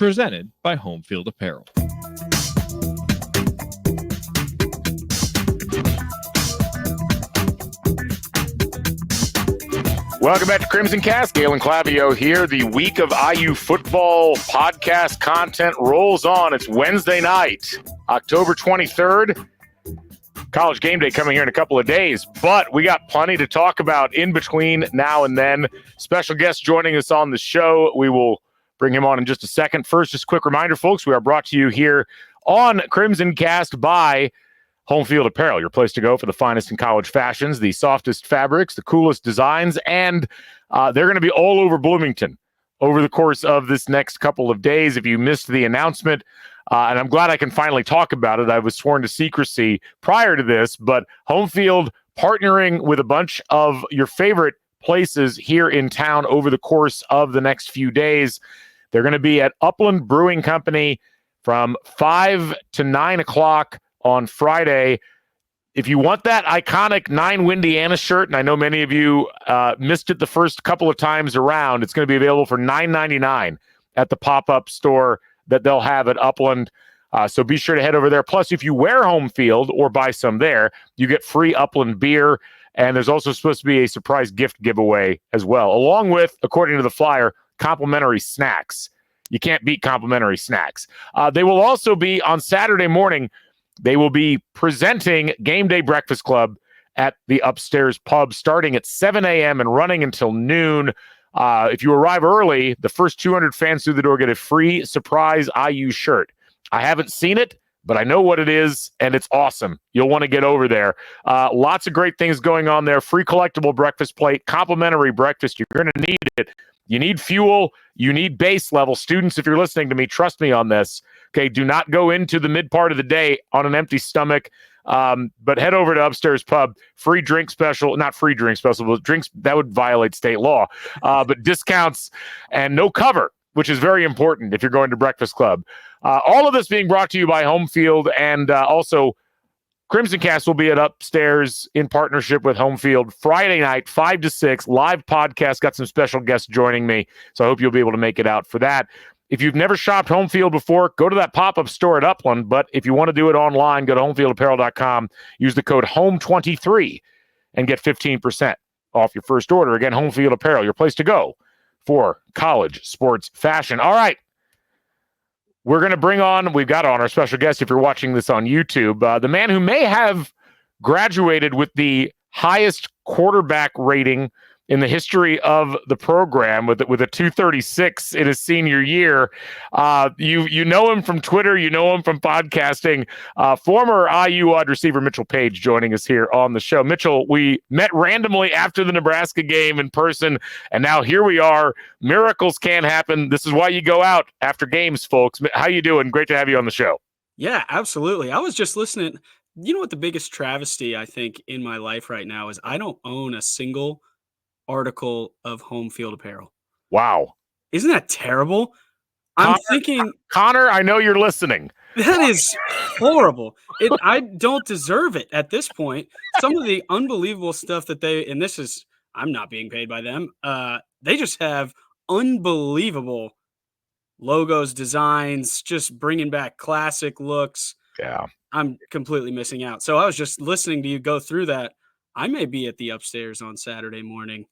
Presented by Home Field Apparel. Welcome back to Crimson Cast. Galen Clavio here. The week of IU football podcast content rolls on. It's Wednesday night, October 23rd. College game day coming here in a couple of days, but we got plenty to talk about in between now and then. Special guest joining us on the show. We will bring him on in just a second. First, just a quick reminder, folks, we are brought to you here on Crimson Cast by Home Field Apparel, your place to go for the finest in college fashions, the softest fabrics, the coolest designs, and they're going to be all over Bloomington over the course of this next couple of days. If you missed the announcement, and I'm glad I can finally talk about it. I was sworn to secrecy prior to this, but Home Field partnering with a bunch of your favorite places here in town over the course of the next few days. They're going to be at Upland Brewing Company from 5 to 9 o'clock on Friday. If you want that iconic 9 Windiana shirt, and I know many of you missed it the first couple of times around, it's going to be available for $9.99 at the pop-up store that they'll have at Upland. So be sure to head over there. Plus, if you wear Home Field or buy some there, you get free Upland beer. And there's also supposed to be a surprise gift giveaway as well, along with, according to the flyer, complimentary snacks. You can't beat complimentary snacks. They will also be on Saturday morning. They will be presenting Game Day Breakfast Club at the Upstairs Pub starting at 7 a.m. and running until noon. If you arrive early, the first 200 fans through the door get a free surprise IU shirt. I haven't seen it, but I know what it is, and it's awesome. You'll want to get over there. Lots of great things going on there. Free collectible breakfast plate, complimentary breakfast. You're going to need it. You need fuel. You need base level. Students, if you're listening to me, trust me on this. Okay, do not go into the mid part of the day on an empty stomach, but head over to Upstairs Pub. Free drink special, not free drink special, but drinks, that would violate state law, but discounts and no cover, which is very important if you're going to Breakfast Club. All of this being brought to you by Home Field, and also Crimson Cast will be at Upstairs in partnership with Home Field Friday night, 5 to 6, live podcast. Got some special guests joining me, so I hope you'll be able to make it out for that. If you've never shopped Home Field before, go to that pop-up store at Upland, but if you want to do it online, go to homefieldapparel.com, use the code HOME23, and get 15% off your first order. Again, Home Field Apparel, your place to go for college sports fashion. All right. We're going to we've got on our special guest, if you're watching this on YouTube, the man who may have graduated with the highest quarterback rating in the history of the program with a 236 in his senior year. You know him from Twitter. You know him from podcasting. Former IU wide receiver Mitchell Paige joining us here on the show. Mitchell, we met randomly after the Nebraska game in person, and now here we are. Miracles can happen. This is why you go out after games, folks. How you doing? Great to have you on the show. Yeah, absolutely. I was just listening. You know what the biggest travesty I think in my life right now is? I don't own a single article of Home Field Apparel. Wow. Isn't that terrible? I'm thinking, Connor, I know you're listening. That is horrible. I don't deserve it at this point. Some of the unbelievable stuff that I'm not being paid by them. They just have unbelievable logos, designs, just bringing back classic looks. Yeah. I'm completely missing out. So I was just listening to you go through that. I may be at the Upstairs on Saturday morning,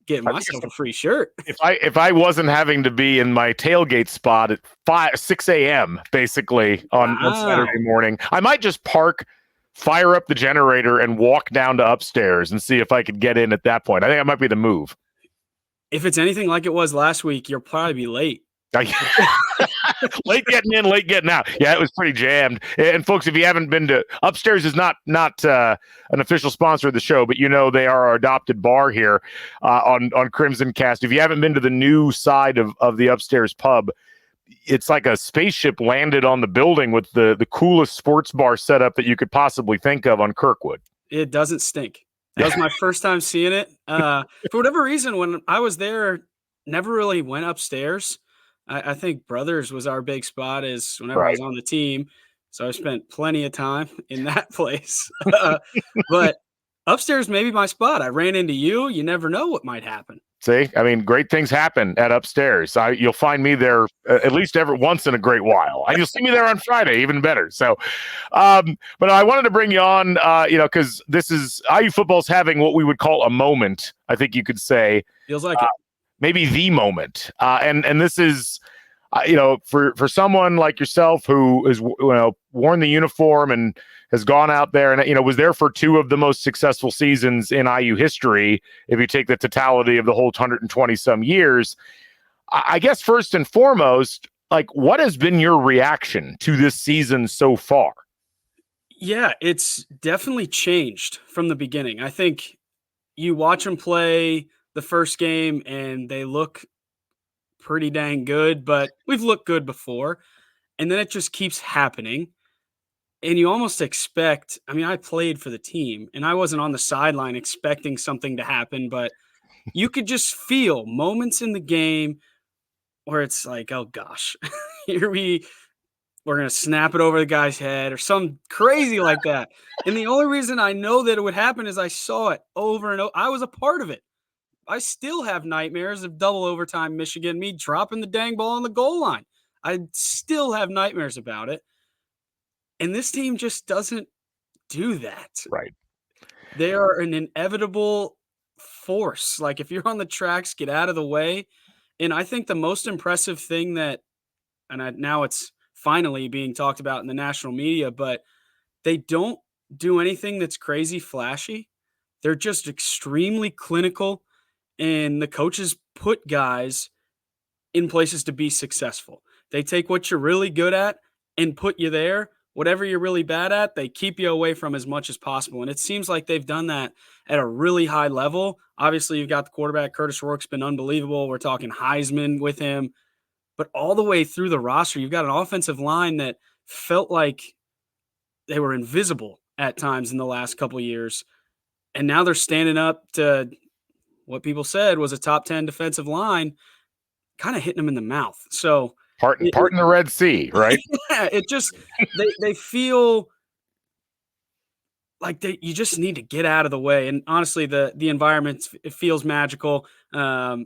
getting myself a free shirt. If I wasn't having to be in my tailgate spot at 6 a.m. basically on Saturday morning, I might just fire up the generator and walk down to Upstairs and see if I could get in at that point. I think that might be the move. If it's anything like it was last week, you'll probably be late. Late getting in, late getting out. Yeah, it was pretty jammed. And folks, if you haven't been to Upstairs, is not an official sponsor of the show, but they are our adopted bar here on Crimson Cast. If you haven't been to the new side of the Upstairs Pub, it's like a spaceship landed on the building with the coolest sports bar setup that you could possibly think of on Kirkwood. It doesn't stink. That was my first time seeing it. For whatever reason, when I was there, never really went upstairs. I think Brothers was our big spot whenever I was on the team. So I spent plenty of time in that place. But Upstairs may be my spot. I ran into you. You never know what might happen. See, I mean, great things happen at upstairs. You'll find me there at least every once in a great while. And you'll see me there on Friday, even better. So, but I wanted to bring you on, because this is IU football's having what we would call a moment. I think you could say Feels like it. maybe the moment. And this is, for someone like yourself who is, worn the uniform and has gone out there and, was there for two of the most successful seasons in IU history, if you take the totality of the whole 120 some years. I guess first and foremost, like, what has been your reaction to this season so far? Yeah, it's definitely changed from the beginning. I think you watch them play the first game and they look pretty dang good, but we've looked good before. And then it just keeps happening. And you almost expect, I mean, I played for the team and I wasn't on the sideline expecting something to happen, but you could just feel moments in the game where it's like, oh gosh, here we're going to snap it over the guy's head or something crazy like that. And the only reason I know that it would happen is I saw it over and over. I was a part of it. I still have nightmares of double overtime Michigan, me dropping the dang ball on the goal line. I still have nightmares about it. And this team just doesn't do that. Right. They are an inevitable force. Like, if you're on the tracks, get out of the way. And I think the most impressive thing now it's finally being talked about in the national media, but they don't do anything that's crazy flashy. They're just extremely clinical, and the coaches put guys in places to be successful. They take what you're really good at and put you there. Whatever you're really bad at, they keep you away from as much as possible. And it seems like they've done that at a really high level. Obviously, you've got the quarterback. Curtis Rourke's been unbelievable. We're talking Heisman with him. But all the way through the roster, you've got an offensive line that felt like they were invisible at times in the last couple of years. And now they're standing up to what people said was a top 10 defensive line, kind of hitting them in the mouth. So Part in the Red Sea, right? Yeah, it just they feel like you just need to get out of the way. And honestly, the environment, it feels magical. I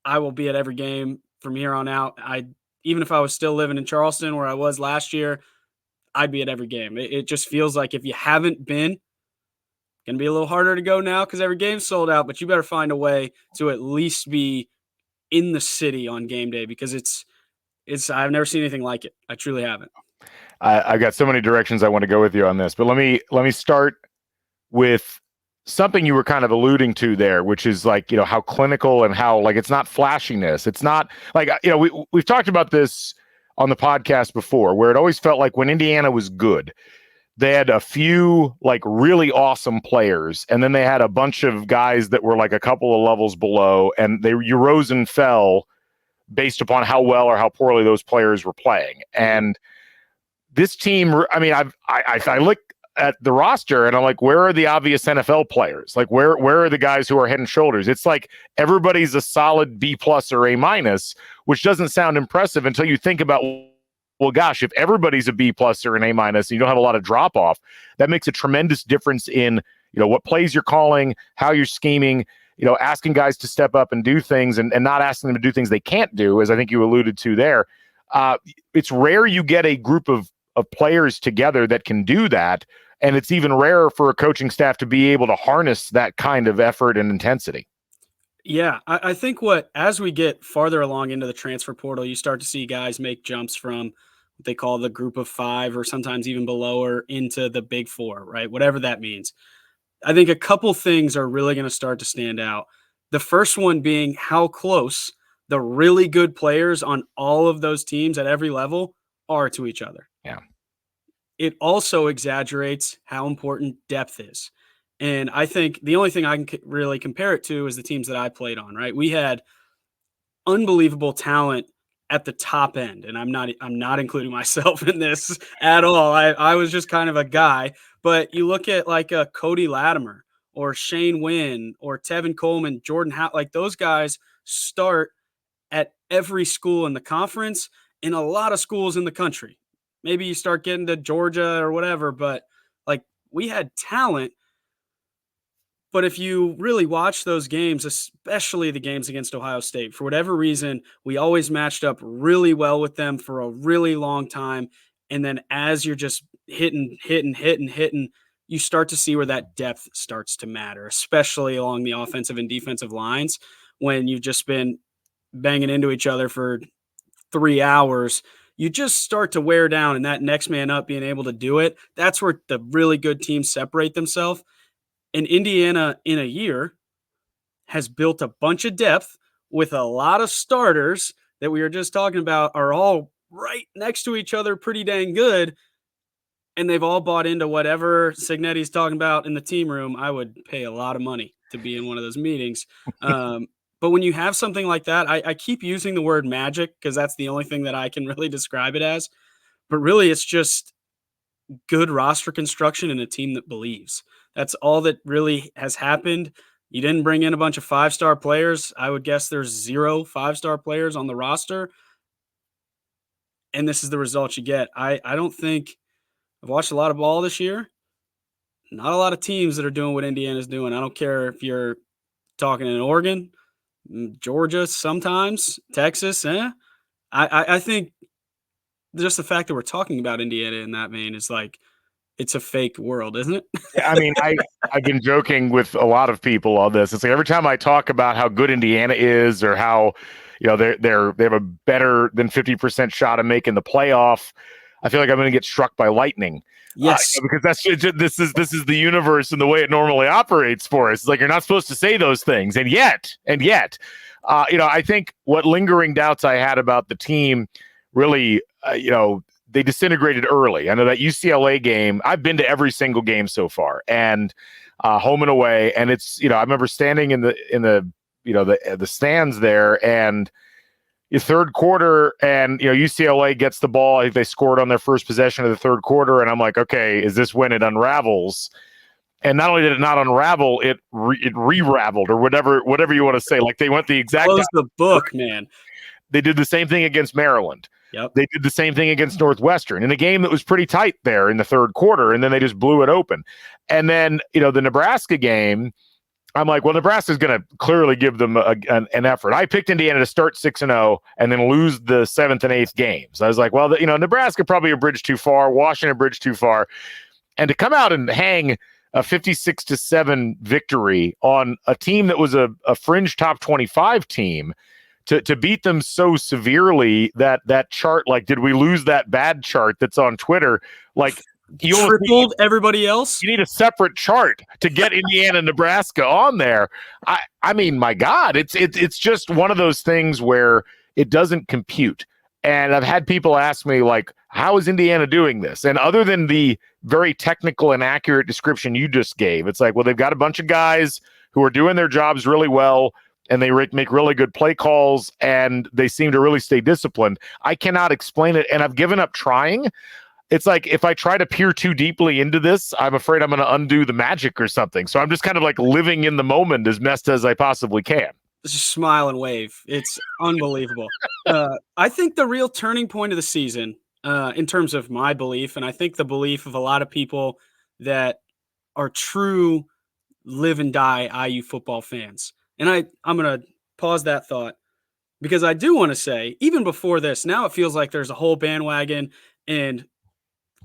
will be at every game from here on out. Even if I was still living in Charleston where I was last year, I'd be at every game. It just feels like if you haven't been, going to be a little harder to go now because every game's sold out, but you better find a way to at least be in the city on game day, because I've never seen anything like it. I truly haven't. I've got so many directions I want to go with you on this, but let me start with something you were kind of alluding to there, which is like, how clinical and how, like, it's not flashiness. It's not like, we've talked about this on the podcast before, where it always felt like when Indiana was good, they had a few like really awesome players, and then they had a bunch of guys that were like a couple of levels below, and you rose and fell based upon how well or how poorly those players were playing. And this team, I mean, I look at the roster and I'm like, where are the obvious NFL players? Like, where are the guys who are head and shoulders? It's like everybody's a solid B+ or A-, which doesn't sound impressive until you think about, well, gosh, if everybody's a B+ or an A-, and you don't have a lot of drop off, that makes a tremendous difference in, what plays you're calling, how you're scheming, asking guys to step up and do things, and not asking them to do things they can't do, as I think you alluded to there. It's rare you get a group of players together that can do that. And it's even rarer for a coaching staff to be able to harness that kind of effort and intensity. Yeah, I think as we get farther along into the transfer portal, you start to see guys make jumps from what they call the group of five, or sometimes even below, or into the big four, right? Whatever that means. I think a couple things are really going to start to stand out. The first one being how close the really good players on all of those teams at every level are to each other. Yeah. It also exaggerates how important depth is. And I think the only thing I can really compare it to is the teams that I played on, right? We had unbelievable talent at the top end. And I'm not including myself in this at all. I was just kind of a guy. But you look at like a Cody Latimer or Shane Wynn or Tevin Coleman, Jordan Howe, like those guys start at every school in the conference, in a lot of schools in the country. Maybe you start getting to Georgia or whatever, but like we had talent But if you really watch those games, especially the games against Ohio State, for whatever reason, we always matched up really well with them for a really long time. And then as you're just hitting, you start to see where that depth starts to matter, especially along the offensive and defensive lines when you've just been banging into each other for 3 hours. You just start to wear down, and that next man up being able to do it, that's where the really good teams separate themselves. And Indiana in a year has built a bunch of depth with a lot of starters that we were just talking about are all right next to each other, pretty dang good. And they've all bought into whatever Signetti's talking about in the team room. I would pay a lot of money to be in one of those meetings. But when you have something like that, I keep using the word magic because that's the only thing that I can really describe it as. But really, it's just good roster construction and a team that believes. That's all that really has happened. You didn't bring in a bunch of 5-star players. I would guess there's 0 5-star players on the roster. And this is the result you get. I don't think I've watched a lot of ball this year. Not a lot of teams that are doing what Indiana's doing. I don't care if you're talking in Oregon, Georgia, sometimes Texas. I think just the fact that we're talking about Indiana in that vein is like, it's a fake world, isn't it? Yeah, I mean, I've been joking with a lot of people on this. It's like every time I talk about how good Indiana is, or how they have a better than 50% shot of making the playoff, I feel like I'm going to get struck by lightning. Yes, because this is the universe and the way it normally operates for us. It's like you're not supposed to say those things, and yet, I think what lingering doubts I had about the team really, they disintegrated early. I know that UCLA game, I've been to every single game so far, and home and away. And it's, I remember standing in the stands there, and the third quarter, and UCLA gets the ball. I think they scored on their first possession of the third quarter, and I'm like, okay, is this when it unravels? And not only did it not unravel, it re-raveled, or whatever you want to say. Like they went the exact. Close the book, man. They did the same thing against Maryland. Yep. They did the same thing against Northwestern in a game that was pretty tight there in the third quarter, and then they just blew it open. And then, the Nebraska game, I'm like, well, Nebraska's going to clearly give them an effort. I picked Indiana to start 6-0 and then lose the 7th and 8th games. I was like, well, Nebraska probably a bridge too far, Washington a bridge too far. And to come out and hang a 56-7 victory on a team that was a fringe top 25 team, to beat them so severely that chart, like, did we lose that bad chart that's on Twitter? Like, you tripled everybody else. You need a separate chart to get Indiana and Nebraska on there. I mean, my God, it's just one of those things where it doesn't compute. And I've had people ask me, like, how is Indiana doing this? And other than the very technical and accurate description you just gave, it's like, well, they've got a bunch of guys who are doing their jobs really well, and they make really good play calls, and they seem to really stay disciplined. I cannot explain it, and I've given up trying. It's like if I try to peer too deeply into this, I'm afraid I'm going to undo the magic or something. So I'm just kind of like living in the moment as best as I possibly can. Just smile and wave. It's unbelievable. I think the real turning point of the season, in terms of my belief, and I think the belief of a lot of people that are true live and die IU football fans. And I'm going to pause that thought because I do want to say, even before this, now it feels like there's a whole bandwagon, and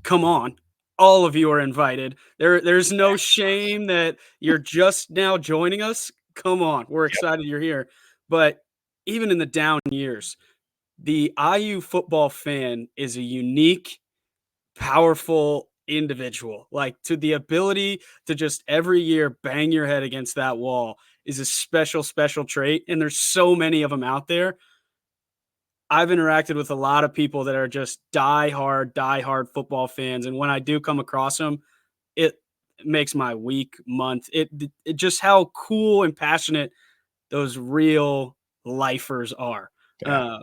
come on, all of you are invited. There's no shame that you're just now joining us. Come on, we're excited you're here. But even in the down years, the IU football fan is a unique, powerful individual. Like, to the ability to just every year bang your head against that wall is a special, special trait. And there's so many of them out there. I've interacted with a lot of people that are just die-hard football fans. And when I do come across them, it makes my week, month. It just how cool and passionate those real lifers are. Yeah.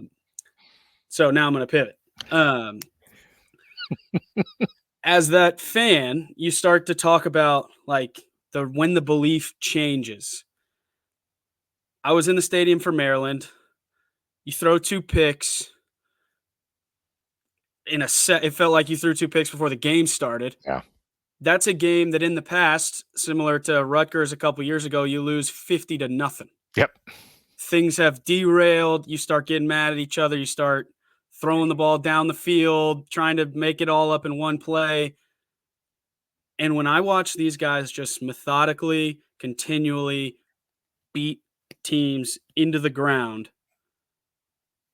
So now I'm going to pivot. As that fan, you start to talk about like when the belief changes. I was in the stadium for Maryland. You throw 2 picks in a set. It felt like you threw 2 picks before the game started. Yeah. that's a game that in the past, similar to Rutgers a couple years ago, you lose 50-0. Yep. Things have derailed. You start getting mad at each other. You start throwing the ball down the field, trying to make it all up in one play. And when I watch these guys just methodically, continually beat teams into the ground,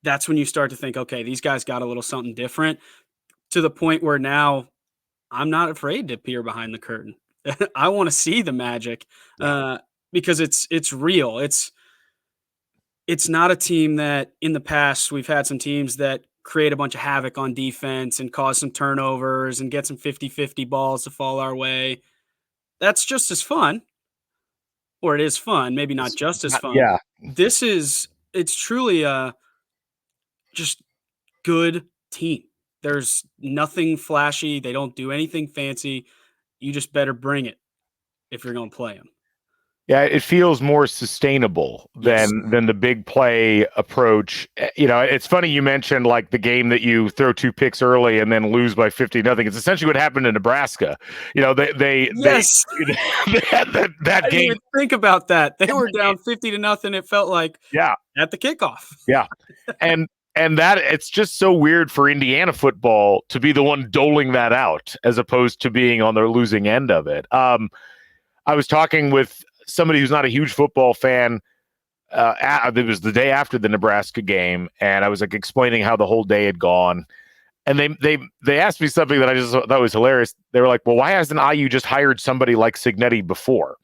that's when you start to think, okay, these guys got a little something different, to the point where now I'm not afraid to peer behind the curtain. I want to see the magic, because it's real. It's not a team that in the past we've had some teams that create a bunch of havoc on defense and cause some turnovers and get some 50-50 balls to fall our way. That's just as fun, or it is fun, maybe not just as fun. Yeah. It's truly a just good team. There's nothing flashy. They don't do anything fancy. You just better bring it if you're going to play them. Yeah, it feels more sustainable than the big play approach. It's funny you mentioned like the game that you throw 2 picks early and then lose by 50-0. It's essentially what happened in Nebraska. They had that I didn't game. even think about that. They were down 50-0. It felt like at the kickoff. Yeah, and that it's just so weird for Indiana football to be the one doling that out as opposed to being on the losing end of it. I was talking with somebody who's not a huge football fan. It was the day after the Nebraska game, and I was like explaining how the whole day had gone. And they asked me something that I just thought was hilarious. They were like, "Well, why hasn't IU just hired somebody like Signetti before?"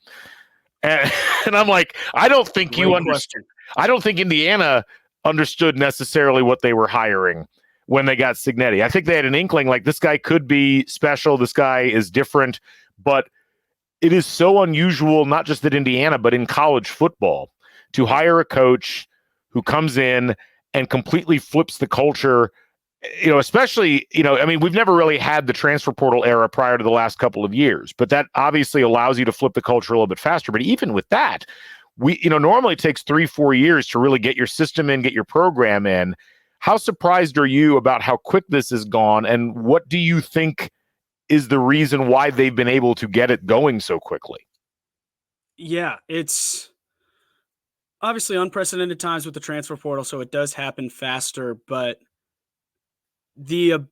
And I'm like, I don't think Great you understand. I don't think Indiana understood necessarily what they were hiring when they got Signetti. I think they had an inkling like this guy could be special. This guy is different, but it is so unusual, not just at Indiana, but in college football, to hire a coach who comes in and completely flips the culture. Especially, we've never really had the transfer portal era prior to the last couple of years, but that obviously allows you to flip the culture a little bit faster. But even with that, normally it takes 3-4 years to really get your system in, get your program in. How surprised are you about how quick this has gone? And what do you think is the reason why they've been able to get it going so quickly? Yeah, it's obviously unprecedented times with the transfer portal, so it does happen faster, but the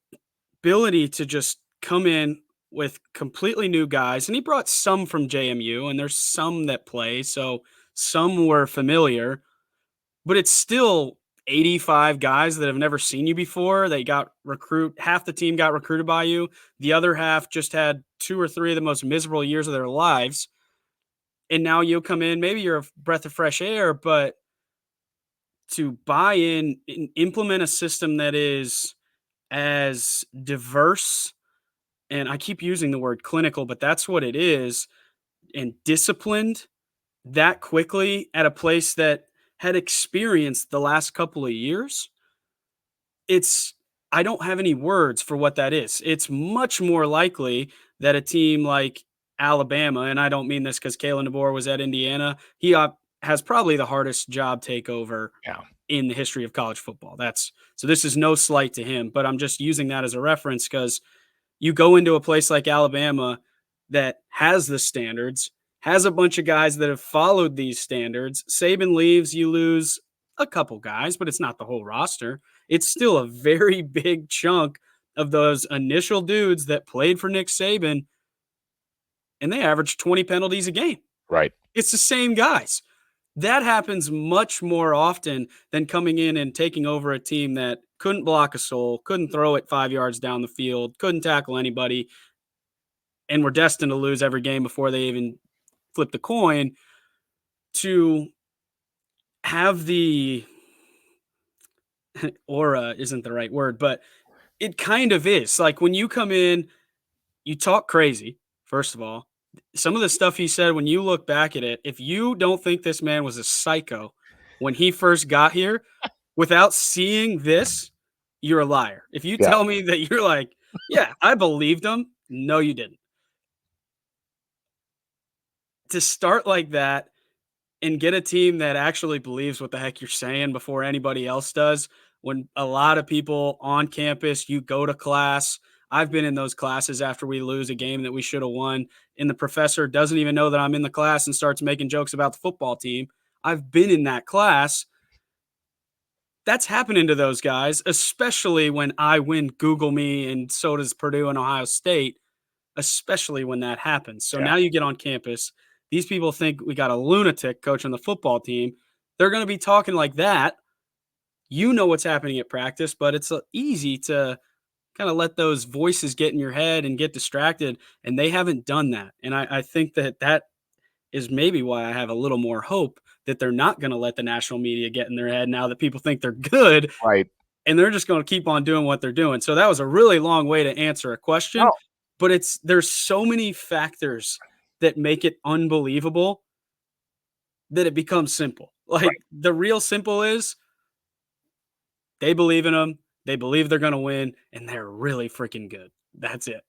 ability to just come in with completely new guys, and he brought some from JMU, and there's some that play, so some were familiar, but it's still 85 guys that have never seen you before. Half the team got recruited by you. The other half just had 2 or 3 of the most miserable years of their lives. And now you'll come in, maybe you're a breath of fresh air, but to buy in and implement a system that is as diverse, and I keep using the word clinical, but that's what it is, and disciplined that quickly at a place that had experienced the last couple of years, I don't have any words for what that is. It's much more likely that a team like Alabama, and I don't mean this because Kalen DeBoer was at Indiana, he has probably the hardest job takeover in the history of college football. So this is no slight to him, but I'm just using that as a reference because you go into a place like Alabama that has the standards, has a bunch of guys that have followed these standards. Saban leaves, you lose a couple guys, but it's not the whole roster. It's still a very big chunk of those initial dudes that played for Nick Saban, and they average 20 penalties a game. Right. It's the same guys. That happens much more often than coming in and taking over a team that couldn't block a soul, couldn't throw it 5 yards down the field, couldn't tackle anybody, and were destined to lose every game before they even flip the coin. To have the aura isn't the right word, but it kind of is. Like when you come in, you talk crazy, first of all. Some of the stuff he said, when you look back at it, if you don't think this man was a psycho when he first got here, without seeing this, you're a liar. If you tell me that you're like, yeah, I believed him, no, you didn't. To start like that and get a team that actually believes what the heck you're saying before anybody else does, when a lot of people on campus, you go to class. I've been in those classes after we lose a game that we should have won, and the professor doesn't even know that I'm in the class and starts making jokes about the football team. I've been in that class. That's happening to those guys, especially when I win Google Me, and so does Purdue and Ohio State, especially when that happens. So now you get on campus. These people think we got a lunatic coaching the football team. They're going to be talking like that. You know what's happening at practice, but it's easy to kind of let those voices get in your head and get distracted, and they haven't done that. And I think that is maybe why I have a little more hope that they're not going to let the national media get in their head now that people think they're good. Right. And they're just going to keep on doing what they're doing. So that was a really long way to answer a question, but there's so many factors that make it unbelievable that it becomes simple. Like the real simple is they believe in them. They believe they're going to win, and they're really freaking good. That's it.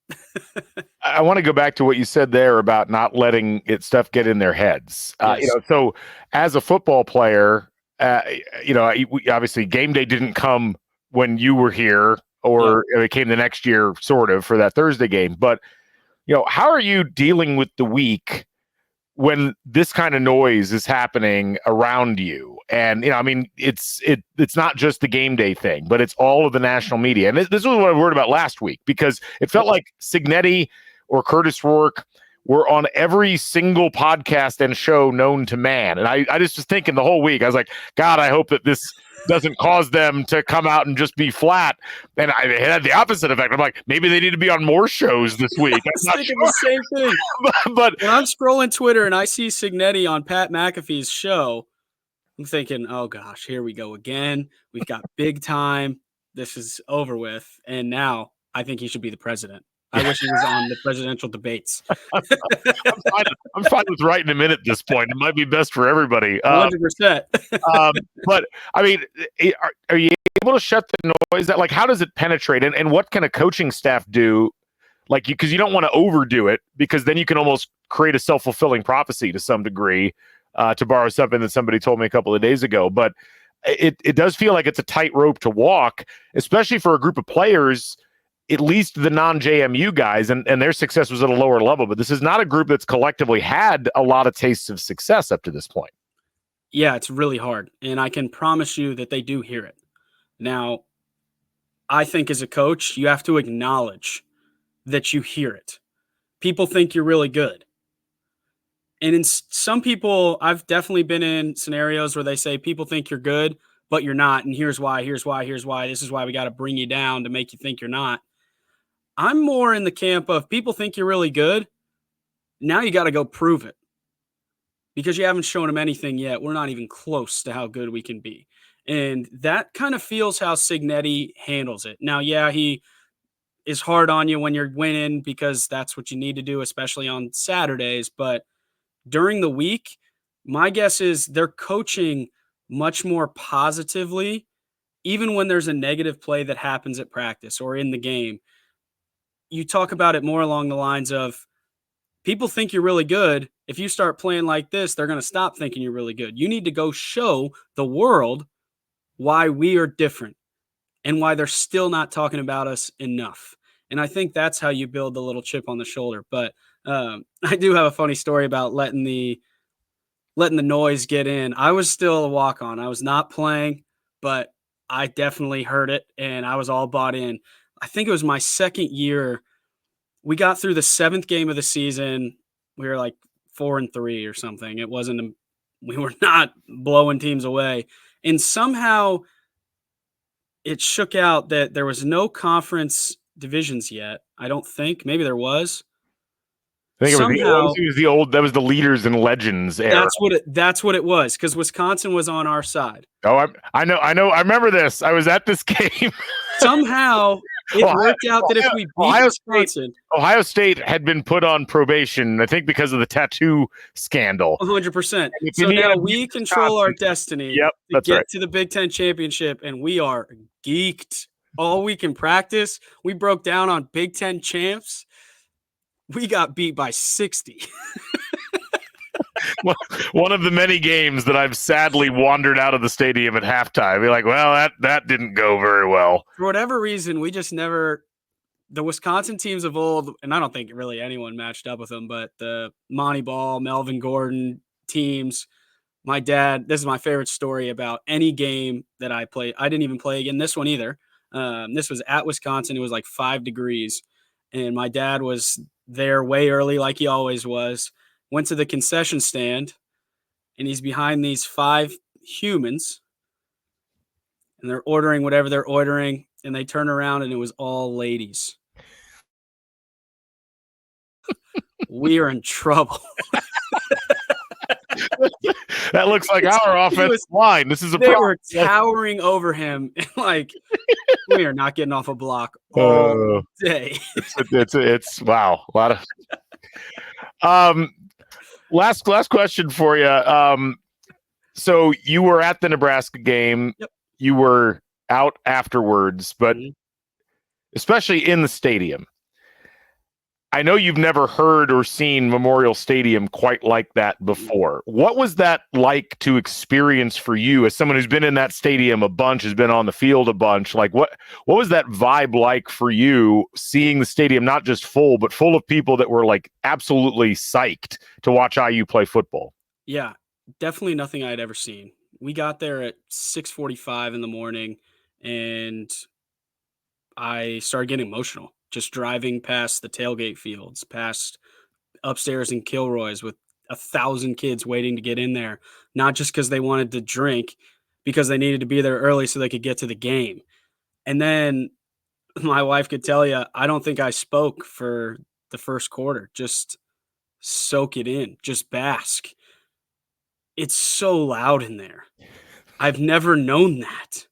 I want to go back to what you said there about not letting stuff get in their heads. Yes. So as a football player, obviously game day didn't come when you were here, or it came the next year, sort of, for that Thursday game. But how are you dealing with the week when this kind of noise is happening around you? And it's not just the game day thing, but it's all of the national media. And this was what I worried about last week, because it felt like Cignetti or Curtis Rourke were on every single podcast and show known to man. And I just was thinking the whole week, I was like, God, I hope that this doesn't cause them to come out and just be flat. And it had the opposite effect. I'm like, maybe they need to be on more shows this week. I'm thinking the same thing. but when I'm scrolling Twitter and I see Cignetti on Pat McAfee's show, I'm thinking, oh gosh, here we go again. We've got big time. This is over with. And now I think he should be the president. I wish he was on the presidential debates. I'm fine with writing him in at this point. It might be best for everybody. 100%. But are you able to shut the noise out? Like, how does it penetrate? And what can a coaching staff do? Like, because you don't want to overdo it, because then you can almost create a self-fulfilling prophecy to some degree, to borrow something that somebody told me a couple of days ago. But it does feel like it's a tightrope to walk, especially for a group of players, at least the non-JMU guys, and their success was at a lower level. But this is not a group that's collectively had a lot of tastes of success up to this point. Yeah, it's really hard. And I can promise you that they do hear it. Now, I think as a coach, you have to acknowledge that you hear it. People think you're really good. And in some people, I've definitely been in scenarios where they say people think you're good, but you're not. And here's why, here's why, here's why. This is why we got to bring you down to make you think you're not. I'm more in the camp of people think you're really good. Now you got to go prove it, because you haven't shown them anything yet. We're not even close to how good we can be. And that kind of feels how Cignetti handles it. Now, yeah, he is hard on you when you're winning, because that's what you need to do, especially on Saturdays. But during the week, my guess is they're coaching much more positively, even when there's a negative play that happens at practice or in the game. You talk about it more along the lines of people think you're really good. If you start playing like this, they're going to stop thinking you're really good. You need to go show the world why we are different and why they're still not talking about us enough. And I think that's how you build the little chip on the shoulder. But I do have a funny story about letting the noise get in. I was still a walk-on. I was not playing, but I definitely heard it, and I was all bought in. I think it was my second year. We got through the 7th game of the season. We were like 4-3 or something. We were not blowing teams away. And somehow it shook out that there was no conference divisions yet. I don't think. Maybe there was. I think that was the leaders and legends era. That's what it was, because Wisconsin was on our side. Oh, I know. I remember this. I was at this game. Somehow it worked out that if we beat Wisconsin, Ohio State had been put on probation, I think, because of the tattoo scandal. 100%. So now we control our destiny to get to the Big Ten championship, and we are geeked all week in practice. We broke down on Big Ten champs. We got beat by 60. One of the many games that I've sadly wandered out of the stadium at halftime. Be like, well, that didn't go very well. For whatever reason, we just never the Wisconsin teams of old, and I don't think really anyone matched up with them, but the Monty Ball, Melvin Gordon teams. My dad, this is my favorite story about any game that I played. I didn't even play again this one either. This was at Wisconsin. It was like 5 degrees. And my dad was there way early, like he always was. Went to the concession stand, and he's behind these 5 humans. And they're ordering whatever they're ordering. And they turn around, and it was all ladies. We are in trouble. That looks like our offensive line. This is a They problem. were towering over him. Like, we are not getting off a block all day. It's wow. A lot of last question for you. So you were at the Nebraska game. Yep. You were out afterwards, but especially in the stadium. I know you've never heard or seen Memorial Stadium quite like that before. What was that like to experience for you as someone who's been in that stadium a bunch, has been on the field a bunch? Like what was that vibe like for you, seeing the stadium not just full, but full of people that were like absolutely psyched to watch IU play football? Yeah, definitely nothing I had ever seen. We got there at 6:45 in the morning, and I started getting emotional. Just driving past the tailgate fields, past upstairs in Kilroy's with 1,000 kids waiting to get in there, not just because they wanted to drink, because they needed to be there early so they could get to the game. And then my wife could tell you, I don't think I spoke for the first quarter. Just soak it in, just bask. It's so loud in there. I've never known that.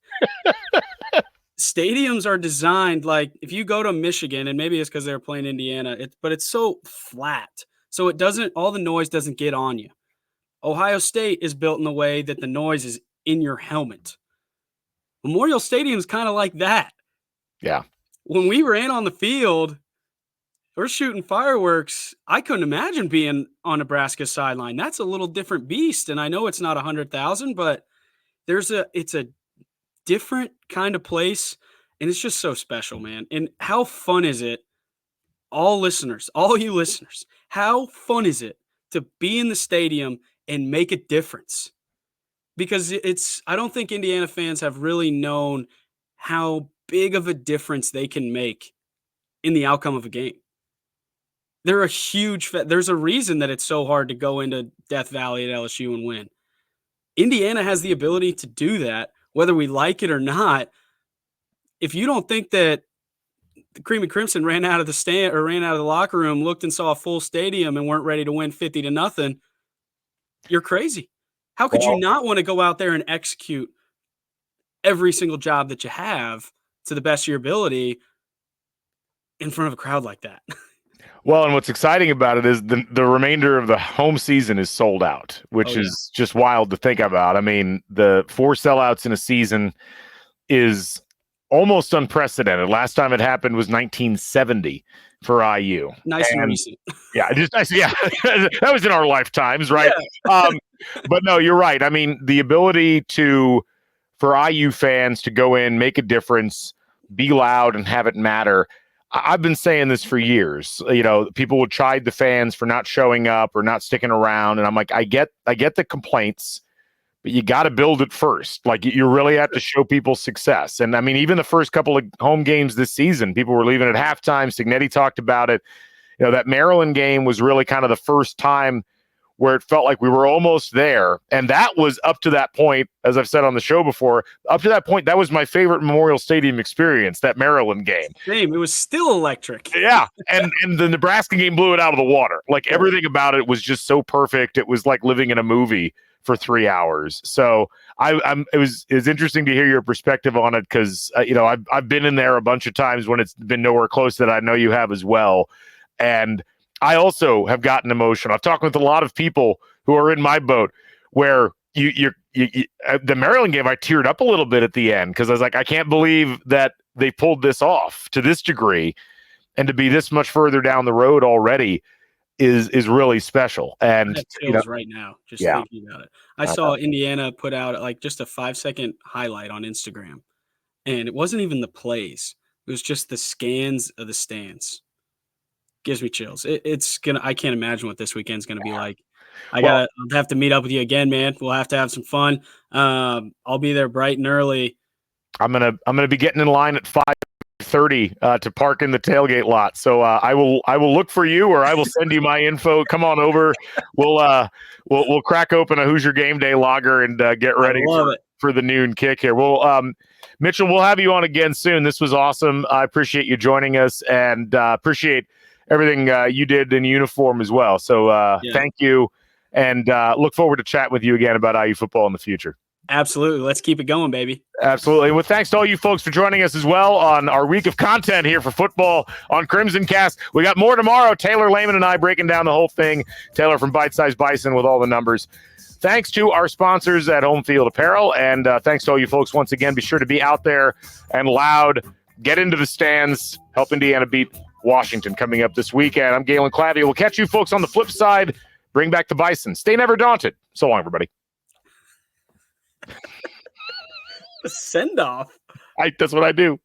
Stadiums are designed like if you go to Michigan, and maybe it's because they're playing Indiana, but it's so flat. So all the noise doesn't get on you. Ohio State is built in a way that the noise is in your helmet. Memorial Stadium is kind of like that. Yeah. When we ran on the field, we're shooting fireworks. I couldn't imagine being on Nebraska's sideline. That's a little different beast. And I know it's not 100,000, but it's a different kind of place, and it's just so special, man. And how fun is it, all you listeners, how fun is it to be in the stadium and make a difference? Because I don't think Indiana fans have really known how big of a difference they can make in the outcome of a game. They're a huge there's a reason that it's so hard to go into Death Valley at LSU and win. Indiana has the ability to do that, whether we like it or not. If you don't think that the Cream and Crimson ran out of the stand or ran out of the locker room, looked and saw a full stadium and weren't ready to win 50-0, you're crazy. How could you not want to go out there and execute every single job that you have to the best of your ability in front of a crowd like that? Well, and what's exciting about it is the remainder of the home season is sold out, which is just wild to think about. I mean, the 4 sellouts in a season is almost unprecedented. Last time it happened was 1970 for IU. Nice and recent. Yeah, just nice. Yeah, that was in our lifetimes, right? Yeah. But no, you're right. I mean, the ability for IU fans to go in, make a difference, be loud, and have it matter. I've been saying this for years. You know, people would chide the fans for not showing up or not sticking around, and I'm like, I get the complaints, but you got to build it first. Like, you really have to show people success. And I mean, even the first couple of home games this season, people were leaving at halftime. Signetti talked about it. You know, that Maryland game was really kind of the first time where it felt like we were almost there. And that was up to that point, as I've said on the show before, up to that point, that was my favorite Memorial Stadium experience, that Maryland game. Same. It was still electric. Yeah. And the Nebraska game blew it out of the water. Like, everything about it was just so perfect. It was like living in a movie for 3 hours. So it was interesting to hear your perspective on it, because you know, I've been in there a bunch of times when it's been nowhere close, that I know you have as well. And I also have gotten emotional. I've talked with a lot of people who are in my boat, where you the Maryland game, I teared up a little bit at the end, because I was like, I can't believe that they pulled this off to this degree, and to be this much further down the road already is really special. And right now, just thinking about it. I saw Indiana put out like just a 5-second highlight on Instagram, and it wasn't even the plays. It was just the scans of the stands. Gives me chills. I can't imagine what this weekend's gonna be like. I'll have to meet up with you again, man. We'll have to have some fun. I'll be there bright and early. I'm gonna be getting in line at 5:30 to park in the tailgate lot. So I will look for you, or I will send you my info. Come on over. We'll crack open a Hoosier game day lager and get ready for the noon kick here. Mitchell, we'll have you on again soon. This was awesome. I appreciate you joining us, and appreciate everything you did in uniform as well. So thank you, and look forward to chatting with you again about IU football in the future. Absolutely. Let's keep it going, baby. Absolutely. Well, thanks to all you folks for joining us as well on our week of content here for football on Crimson Cast. We got more tomorrow. Taylor Lehman and I breaking down the whole thing. Taylor from Bite Size Bison with all the numbers. Thanks to our sponsors at Home Field Apparel, and thanks to all you folks once again. Be sure to be out there and loud. Get into the stands. Help Indiana beat Washington coming up this weekend. I'm Galen Clavier. We'll catch you folks on the flip side. Bring back the Bison. Stay never daunted. So long, everybody. Send off. That's what I do.